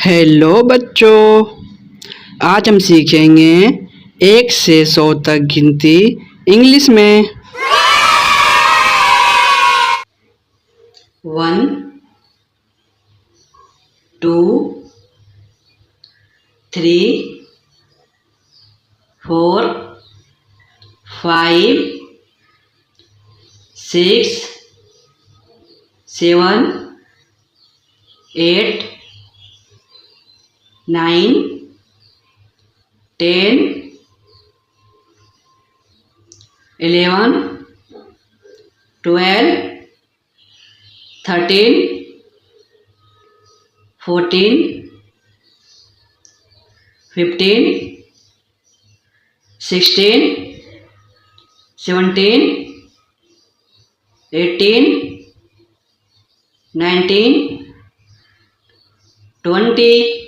Hello बच्चों, आज हम सीखेंगे 1 से 100 तक गिनती इंग्लिश में। 1 2 3 4 5 6 7 8 9 10 11 12 13 14 15 16 17 18 19 20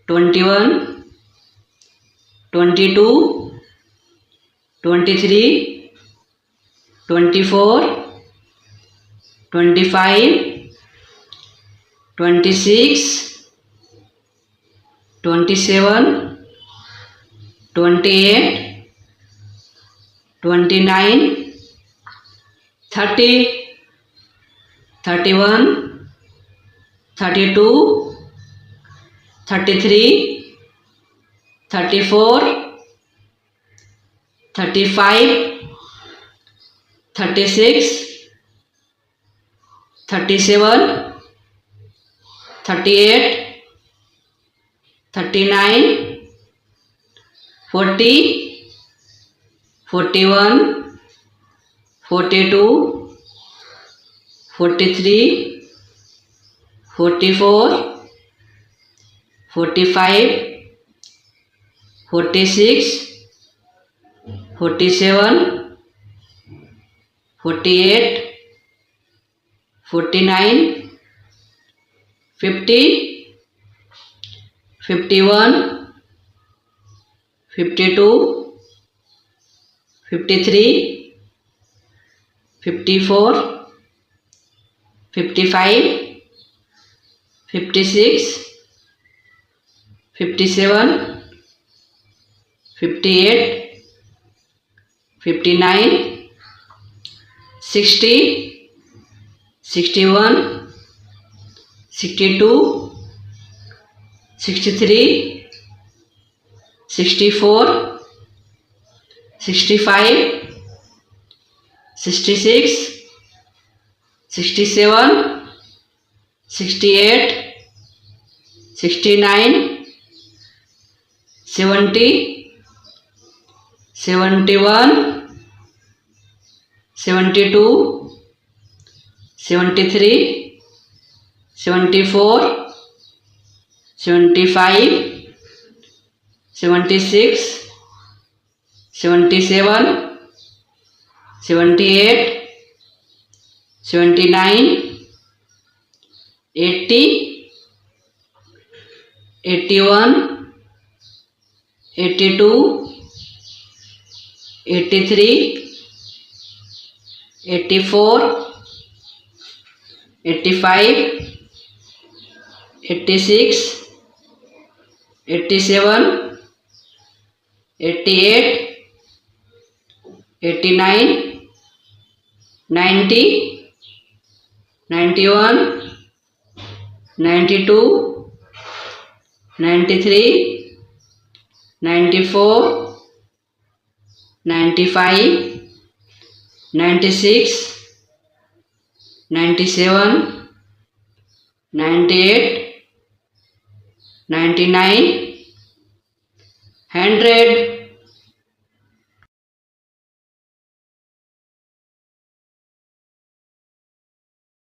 21 22 23 24 25 26 27 28 29 30 31 32 33 34 35 36 37 38 39 40 41 42 43 44 45 46 47 48 49 50 51 52 53 54 55 56 57 58 59 60 61 62 63 64 65 66 67 68 69 70 71 72 73 74 75 76 77 78 79 80 81 82 83 84 85 86 87 88 89 90 91 92 93 94 95 96 97 98 99 100